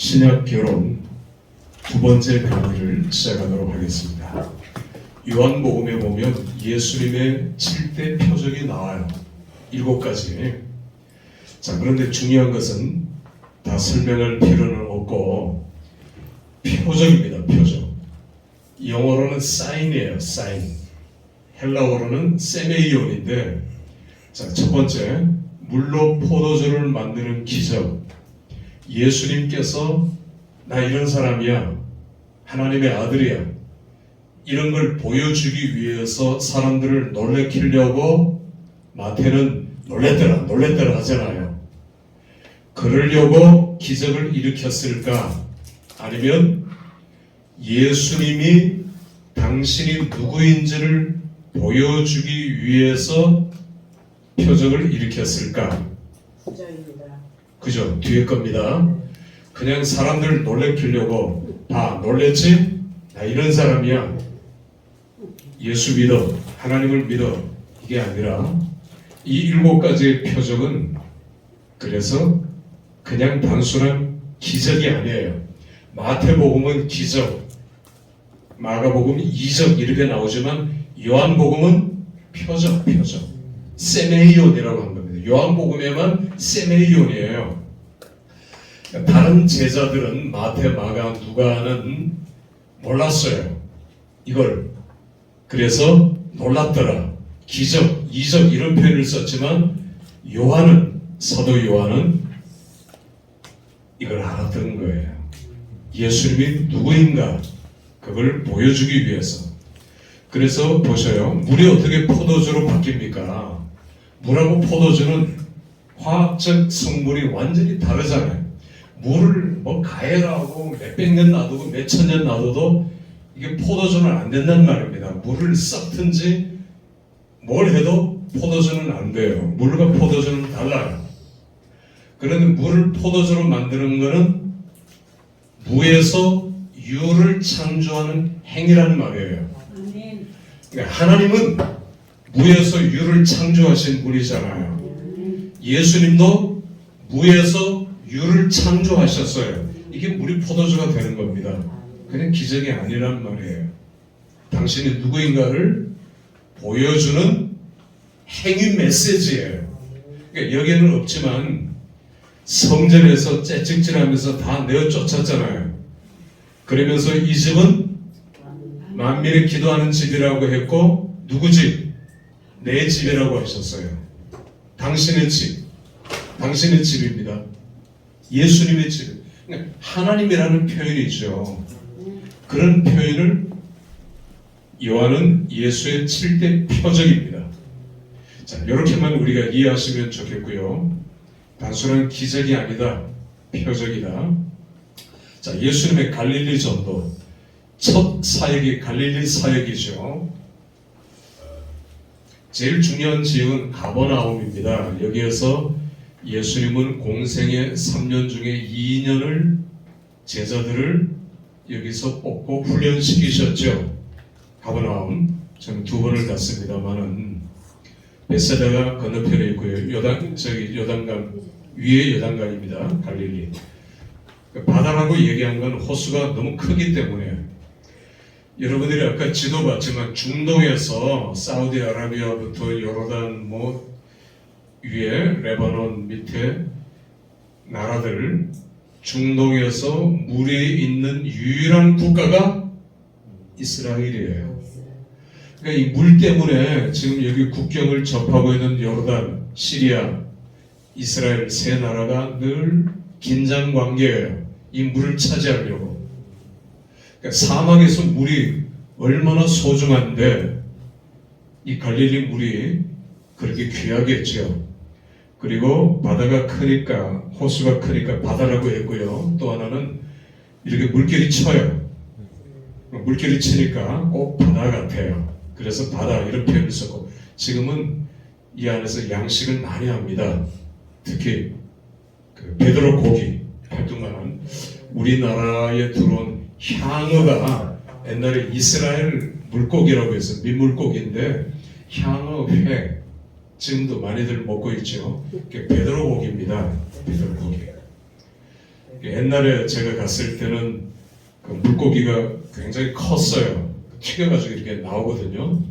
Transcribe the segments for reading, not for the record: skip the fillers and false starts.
신약 결혼 두 번째 강의를 시작하도록 하겠습니다. 요한복음에 보면 예수님의 7대 표적이 나와요. 7가지. 자, 그런데 중요한 것은 다 설명할 필요는 없고 표적입니다. 표적. 영어로는 사인이에요. 사인. 헬라어로는 세메이온인데, 자, 첫 번째, 물로 포도주를 만드는 기적. 예수님께서 나 이런 사람이야, 하나님의 아들이야, 이런 걸 보여주기 위해서 사람들을 놀래키려고 마태는 놀랬더라 하잖아요. 그러려고 기적을 일으켰을까? 아니면 예수님이 당신이 누구인지를 보여주기 위해서 표적을 일으켰을까? 그죠? 뒤에 겁니다. 그냥 사람들 놀래키려고 놀랬지? 나 이런 사람이야, 예수 믿어, 하나님을 믿어, 이게 아니라 이 7가지의 표적은 그래서 그냥 단순한 기적이 아니에요. 마태복음은 기적, 마가복음은 이적 이렇게 나오지만 요한복음은 표적. 세메이온이라고 한 겁니다. 요한복음에만 세메이온이에요. 다른 제자들은 마태, 마가, 누가는 몰랐어요. 이걸. 그래서 놀랐더라. 기적, 이적 이런 표현을 썼지만 사도 요한은 이걸 알았던 거예요. 예수님이 누구인가 그걸 보여주기 위해서. 그래서 보셔요. 물이 어떻게 포도주로 바뀝니까? 물하고 포도주는 화학적 성분이 완전히 다르잖아요. 물을 가열하고 몇백 년 놔두고 몇천 년 놔둬도 이게 포도주는 안 된다는 말입니다. 물을 섞든지 뭘 해도 포도주는 안 돼요. 물과 포도주는 달라요. 그런데 물을 포도주로 만드는 것은 무에서 유를 창조하는 행위라는 말이에요. 그러니까 하나님은 무에서 유를 창조하신 분이잖아요. 예수님도 무에서 유를 창조하셨어요. 이게 물이 포도주가 되는 겁니다. 그냥 기적이 아니란 말이에요. 당신이 누구인가를 보여주는 행위 메시지예요. 그러니까 여기는 없지만 성전에서 째찍질하면서 다 내어 쫓았잖아요. 그러면서 이 집은 만민이 기도하는 집이라고 했고, 누구 집? 내 집이라고 하셨어요. 당신의 집, 당신의 집입니다. 예수님의 집. 그러니까 하나님이라는 표현이죠. 그런 표현을 요한은 예수의 7대 표적입니다. 자, 이렇게만 우리가 이해하시면 좋겠고요. 단순한 기적이 아니다, 표적이다. 자, 예수님의 갈릴리 전도 첫 사역이 갈릴리 사역이죠. 제일 중요한 지역은 가버나움입니다. 여기에서 예수님은 공생의 3년 중에 2년을 제자들을 여기서 뽑고 훈련시키셨죠. 가버나움. 저는 2번을 갔습니다만은 베세다가 건너편에 있고요. 요단강 위에 요단강입니다. 갈릴리. 바다라고 얘기한 건 호수가 너무 크기 때문에. 여러분들이 아까 지도 봤지만 중동에서 사우디아라비아부터 요르단 위에 레바논 밑에 나라들, 중동에서 물이 있는 유일한 국가가 이스라엘이에요. 그러니까 이 물 때문에 지금 여기 국경을 접하고 있는 요르단, 시리아, 이스라엘 세 나라가 늘 긴장 관계예요. 이 물을 차지하려고. 그러니까 사막에서 물이 얼마나 소중한데 이 갈릴리 물이 그렇게 귀하겠죠. 그리고 바다가 크니까, 호수가 크니까 바다라고 했고요. 또 하나는 이렇게 물결이 쳐요. 물결이 치니까 꼭 바다 같아요. 그래서 바다 이런 표현을 썼고, 지금은 이 안에서 양식을 많이 합니다. 특히 베드로 고기 활동하는, 우리나라에 들어온 향어가 옛날에 이스라엘 물고기라고 해서 민물고기인데, 향어, 회 지금도 많이들 먹고 있죠. 베드로 고기입니다. 베드로 고기. 옛날에 제가 갔을 때는 그 물고기가 굉장히 컸어요. 튀겨가지고 이렇게 나오거든요.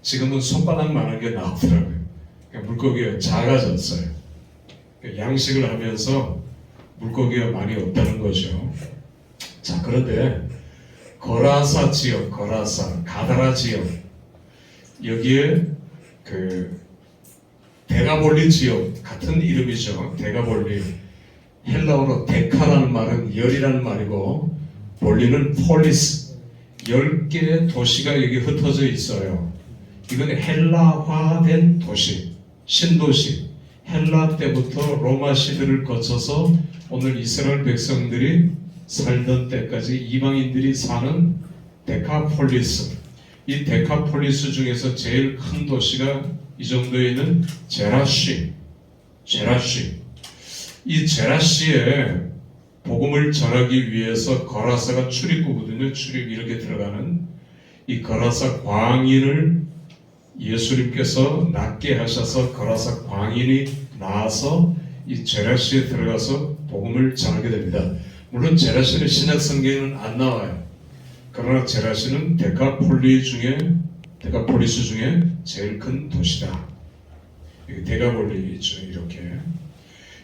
지금은 손바닥만한 게 나오더라고요. 그러니까 물고기가 작아졌어요. 그러니까 양식을 하면서 물고기가 많이 없다는 거죠. 자, 그런데 거라사 지역, 거라사, 가다라 지역, 여기에 그 데가볼리 지역 같은 이름이죠. 데가볼리. 헬라어로 데카라는 말은 열이라는 말이고 볼리는 폴리스, 10개의 도시가 여기 흩어져 있어요. 이건 헬라화된 도시, 신도시. 헬라 때부터 로마 시대를 거쳐서 오늘 이스라엘 백성들이 살던 때까지 이방인들이 사는 데카폴리스. 이 데카폴리스 중에서 제일 큰 도시가 이 정도에 있는 제라시. 이 제라시에 복음을 전하기 위해서 거라사가 출입구거든요. 출입 이렇게 들어가는 이 거라사 광인을 예수님께서 낫게 하셔서 거라사 광인이 나와서 이 제라시에 들어가서 복음을 전하게 됩니다. 물론 제라시는 신약 성경에는 안 나와요. 그러나 제라시는 데카폴리스 중에 제일 큰 도시다. 데가볼리죠. 이렇게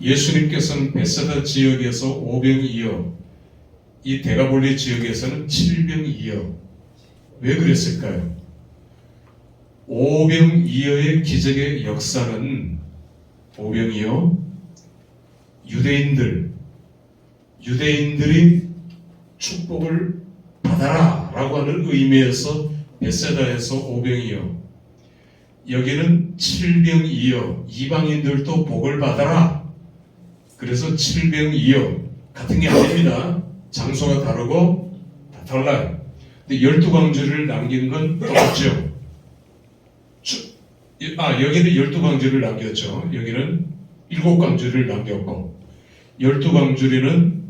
예수님께서는 베세다 지역에서 오병이어, 이 데가볼리 지역에서는 칠병이어. 왜 그랬을까요? 오병이어의 기적의 역사는 오병이어 유대인들이 축복을 받아라 라고 하는 의미에서 베세다에서 오병이어, 여기는 칠병이어, 이방인들도 복을 받아라. 그래서 칠병이어 같은 게 아닙니다. 장소가 다르고 다 달라요. 근데 12광주리를 남긴 건 똑같죠. 여기는 12광주리를 남겼죠. 여기는 7광주리를 남겼고, 12광주리는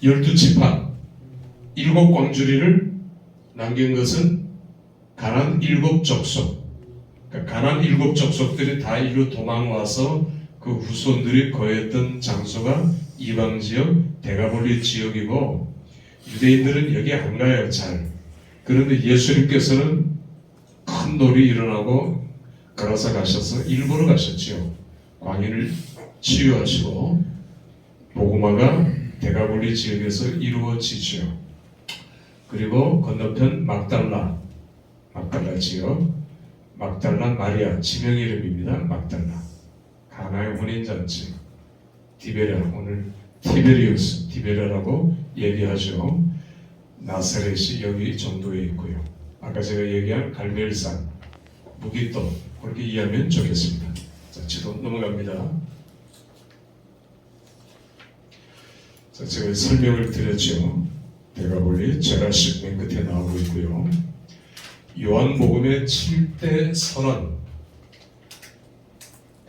12지파, 7광주리를 남긴 것은 가나안 7족속. 그러니까 가나안 7족속들이 다 이리로 도망와서 그 후손들이 거했던 장소가 이방지역, 데가볼리 지역이고, 유대인들은 여기 안 가요, 잘. 그런데 예수님께서는 큰 놀이 일어나고 거라사 가셔서 일부러 가셨죠. 광인을 치유하시고 복음화가 데가볼리 지역에서 이루어지죠. 그리고 건너편 막달라 지역, 막달라 마리아, 지명 이름입니다. 막달라. 가나의 혼인잔치, 디베랴, 오늘 티베리아라고 얘기하죠. 나사렛이 여기 정도에 있고요. 아까 제가 얘기한 갈멜산, 무기또, 그렇게 이해하면 좋겠습니다. 자, 지도 넘어갑니다. 자, 제가 설명을 드렸죠. 데가볼리, 제라식 맨 끝에 나오고 있고요. 요한복음의 7대 선언,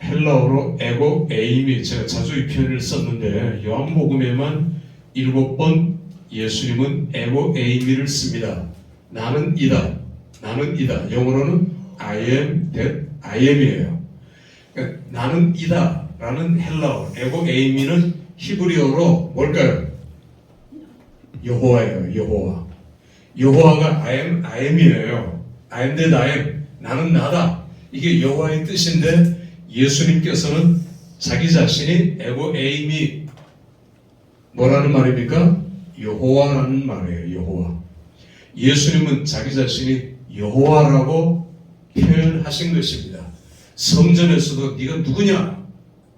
헬라어로 에고 에이미, 제가 자주 이 표현을 썼는데 요한복음에만 7번 예수님은 에고 에이미를 씁니다. 나는 이다. 영어로는 I am that I am이에요. 그러니까 나는 이다 라는 헬라어 에고 에이미는 히브리어로 뭘까요? 여호와예요. 여호와가 I am이에요. I am that I am. 나는 나다. 이게 여호와의 뜻인데 예수님께서는 자기 자신이 에고 에이미 뭐라는 말입니까? 여호와라는 말이에요. 여호와. 예수님은 자기 자신이 여호와라고 표현하신 것입니다. 성전에서도 네가 누구냐?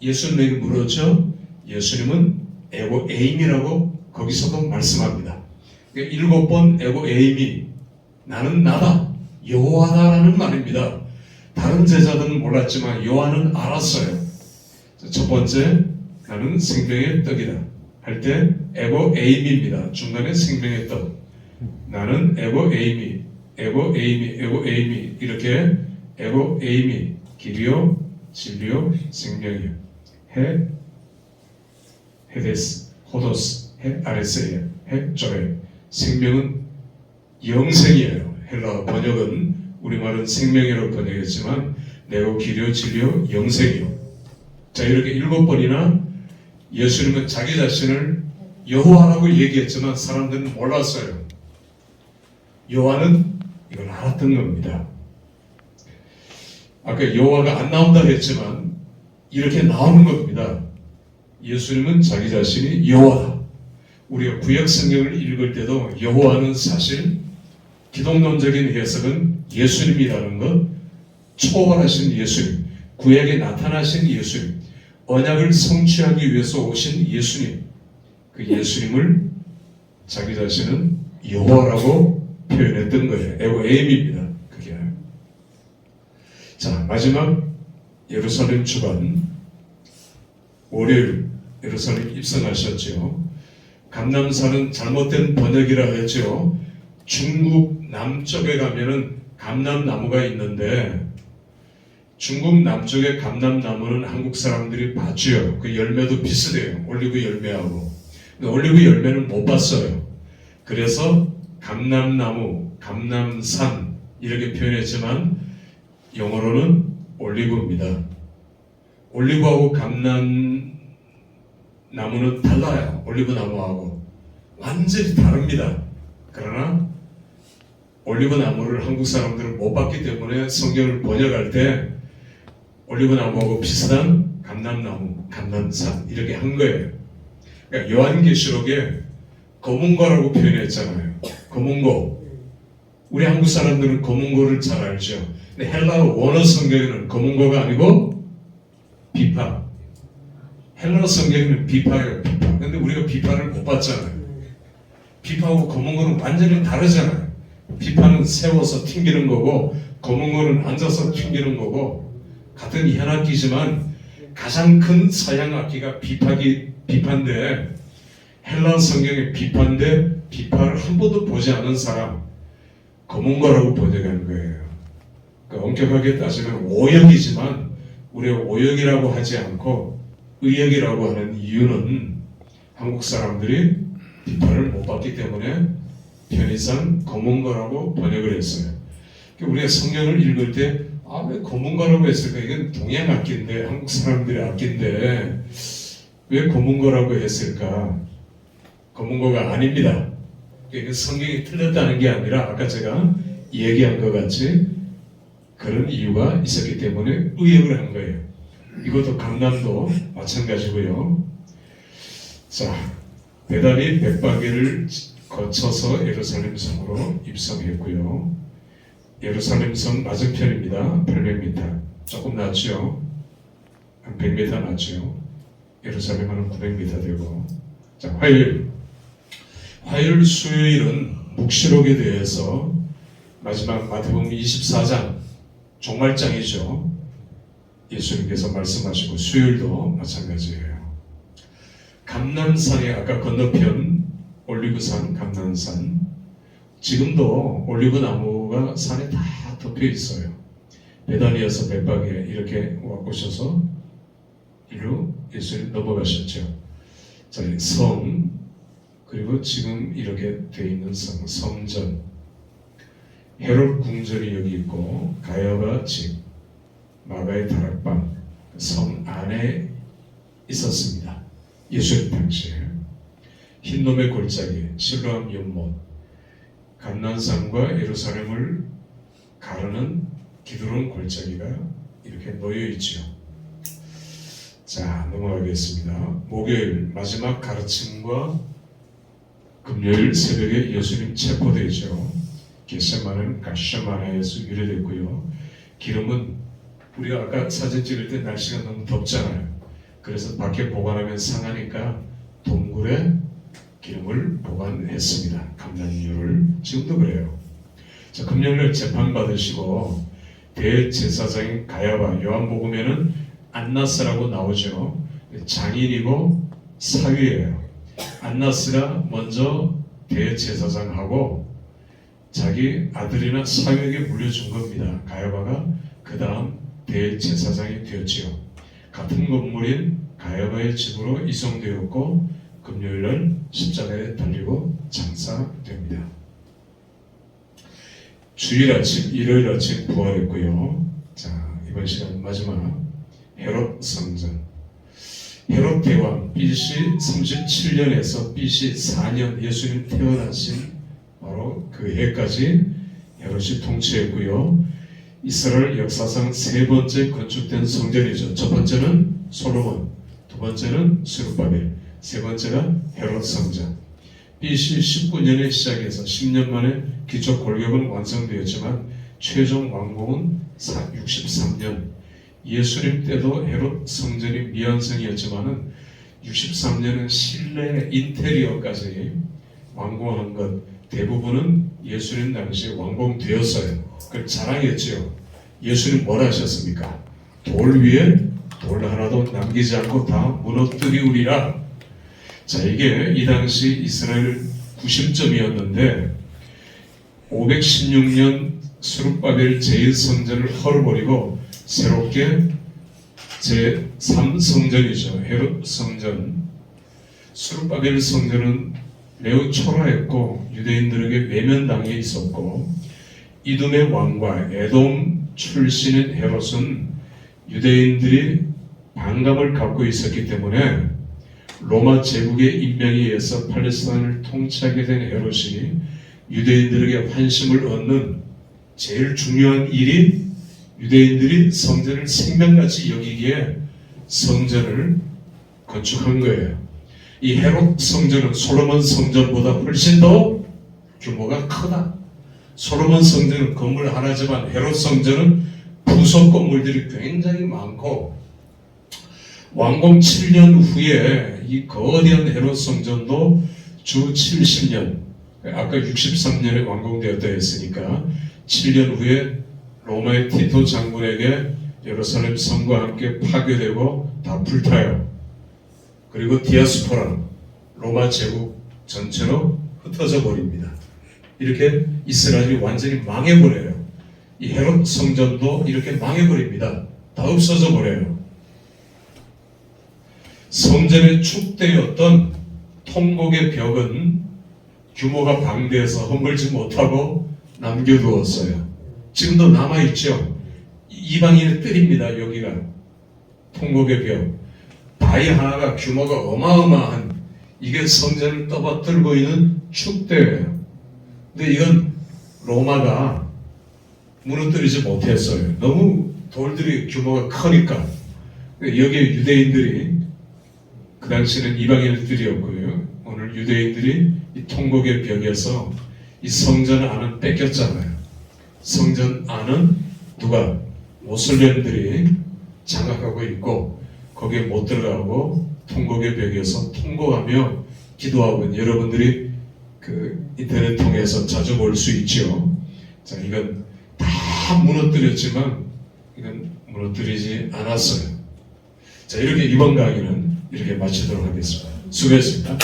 예수님에게 물었죠. 예수님은 에고 에임이라고 거기서도 말씀합니다. 그러니까 7번 에고 에임이 나는 나다, 여호와다라는 말입니다. 다른 제자들은 몰랐지만 요한은 알았어요. 첫 번째, 나는 생명의 떡이다 할 때 에고 에임입니다. 중간에 생명의 떡. 나는 에고 에이미 이렇게 에고 에이미, 길이요, 진리요, 생명이요. 헤데스, 호도스, 아레세예요. 조에. 생명은 영생이에요. 헬라 번역은 우리말은 생명이라고 번역했지만 내고 길이요, 진리요, 영생이요. 자, 이렇게 7번이나 예수님은 자기 자신을 여호와라고 얘기했지만 사람들은 몰랐어요. 요한은 이걸 알았던 겁니다. 아까 여호와가 안 나온다 했지만 이렇게 나오는 겁니다. 예수님은 자기 자신이 여호와다. 우리가 구약 성경을 읽을 때도 여호와는 사실 기독론적인 해석은 예수님이라는 것, 초월하신 예수님, 구약에 나타나신 예수님, 언약을 성취하기 위해서 오신 예수님, 그 예수님을 자기 자신은 여호와라고 표현했던 거예요. 에고에임입니다. 그게. 자, 마지막 예루살렘 주간 월요일 예루살렘 입성하셨죠. 감람산은 잘못된 번역이라 했죠. 중국 남쪽에 가면은 감람나무가 있는데 중국 남쪽의 감람나무는 한국 사람들이 봤죠. 그 열매도 비슷해요. 올리브 열매하고. 근데 올리브 열매는 못 봤어요. 그래서 감람나무, 감람산 이렇게 표현했지만 영어로는 올리브입니다. 올리브하고 감람나무는 달라요. 올리브 나무하고 완전히 다릅니다. 그러나 올리브 나무를 한국 사람들은 못 봤기 때문에 성경을 번역할 때 올리브 나무하고 비슷한 감람나무, 감람산 이렇게 한 거예요. 그러니까 요한계시록에 검은고라고 표현했잖아요. 검은고. 우리 한국 사람들은 검은고를 잘 알죠. 근데 헬라어 원어 성경에는 검은고가 아니고 비파. 헬라어 성경에는 비파예요. 비파. 근데 우리가 비파를 못 봤잖아요. 비파하고 검은고는 완전히 다르잖아요. 비파는 세워서 튕기는 거고 검은고는 앉아서 튕기는 거고 같은 현악기지만 가장 큰 서양 악기가 비파인데 헬라 성경의 비파인데 비파를 한 번도 보지 않은 사람 검은고라고 번역한 거예요. 그러니까 엄격하게 따지면 오역이지만 우리가 오역이라고 하지 않고 의역이라고 하는 이유는 한국 사람들이 비파를 못 봤기 때문에 편의상 검은고라고 번역을 했어요. 우리가 성경을 읽을 때 왜 검은고라고 했을까? 이건 동양 악기인데 한국 사람들의 악기인데 왜 검은고라고 했을까? 검은고가 아닙니다. 그러니까 성경이 틀렸다는 게 아니라 아까 제가 얘기한 것 같이 그런 이유가 있었기 때문에 의역을 한 거예요. 이것도 강남도 마찬가지고요. 자, 베다니 백바기를 거쳐서 예루살렘 성으로 입성했고요. 예루살렘 성 맞은편입니다. 800m. 조금 낮죠. 한 100m 낮죠. 예루살렘은 900m 되고. 자, 화요일, 수요일은 묵시록에 대해서 마지막 마태복음 24장 종말장이죠. 예수님께서 말씀하시고 수요일도 마찬가지예요. 감람산의 아까 건너편 올리브산, 감람산 지금도 올리브 나무가 산에 다 덮여 있어요. 베다니에서 bet박에 이렇게 오셔서 이리로 예수님 넘어가셨죠. 자, 성 그리고 지금 이렇게 돼 있는 성전 헤롯 궁전이 여기 있고 가야바 집 마가의 다락방 성 안에 있었습니다. 예수님 당시에 흰놈의 골짜기 실로암 연못 감람산과 예루살렘을 가르는 기드론 골짜기가 이렇게 놓여 있죠. 자, 넘어가겠습니다. 목요일 마지막 가르침과 금요일 새벽에 예수님 체포되죠. 겟세마네는 가시마나에서 유래됐고요. 기름은 우리가 아까 사진 찍을 때 날씨가 너무 덥잖아요. 그래서 밖에 보관하면 상하니까 동굴에 기름을 보관했습니다. 감람유를 지금도 그래요. 자, 금요일날 재판 받으시고 대제사장인 가야바 요한복음에는 안나스라고 나오죠. 장인이고 사위예요. 안나스가 먼저 대제사장하고 자기 아들이나 사위에게 물려준 겁니다. 가야바가 그 다음 대제사장이 되었지요. 같은 건물인 가야바의 집으로 이송되었고 금요일날 십자가에 달리고 장사됩니다. 주일 아침, 일요일 아침 부활했고요. 자, 이번 시간 마지막 헤롯 성전. 헤롯 대왕 BC 37년에서 BC 4년 예수님 태어나신 바로 그 해까지 헤롯이 통치했고요. 이스라엘 역사상 세 번째 건축된 성전이죠. 첫 번째는 솔로몬, 두 번째는 스룹바벨, 세 번째가 헤롯 성전. BC 19년에 시작해서 10년 만에 기초 골격은 완성되었지만 최종 완공은 63년. 예수님 때도 헤롯 성전이 미완성이었지만은 63년은 실내 인테리어까지 완공한 것 대부분은 예수님 당시에 완공되었어요. 그 자랑했죠. 예수님 뭘 하셨습니까? 돌 위에 돌 하나도 남기지 않고 다 무너뜨리우리라. 자, 이게 이 당시 이스라엘 구심점이었는데 516년 스룹바벨 제1성전을 헐어버리고 새롭게 제3성전이죠. 헤롯 성전. 스룹바벨 성전은 매우 초라했고 유대인들에게 외면당해 있었고 이둠의 왕과 에돔 출신인 헤롯은 유대인들이 반감을 갖고 있었기 때문에 로마 제국의 임명에 의해서 팔레스타인을 통치하게 된 헤롯이 유대인들에게 환심을 얻는 제일 중요한 일이 유대인들이 성전을 생명같이 여기기에 성전을 건축한 거예요. 이 헤롯 성전은 솔로몬 성전보다 훨씬 더 규모가 크다. 솔로몬 성전은 건물 하나지만 헤롯 성전은 부속 건물들이 굉장히 많고 완공 7년 후에 이 거대한 헤롯 성전도 주 70년, 아까 63년에 완공되었다 했으니까 7년 후에 로마의 티토 장군에게 예루살렘 성과 함께 파괴되고 다 불타요. 그리고 디아스포라, 로마 제국 전체로 흩어져 버립니다. 이렇게 이스라엘이 완전히 망해버려요. 이 헤롯 성전도 이렇게 망해버립니다. 다 없어져 버려요. 성전의 축대였던 통곡의 벽은 규모가 방대해서 허물지 못하고 남겨두었어요. 지금도 남아있죠. 이방인의 뜰입니다. 여기가 통곡의 벽. 바위 하나가 규모가 어마어마한 이게 성전을 떠받들고 있는 축대예요. 근데 이건 로마가 무너뜨리지 못했어요. 너무 돌들이 규모가 크니까. 여기에 유대인들이 그 당시는 이방인들이었고요. 오늘 유대인들이 이 통곡의 벽에서 이 성전 안은 뺏겼잖아요. 성전 안은 누가? 모슬렘들이 장악하고 있고 거기에 못 들어가고 통곡의 벽에서 통곡하며 기도하고 있는 여러분들이 그 인터넷 통해서 자주 볼 수 있죠. 자, 이건 다 무너뜨렸지만 이건 무너뜨리지 않았어요. 자, 이렇게 이번 강의는 이렇게 마치도록 하겠습니다. 수고했습니다.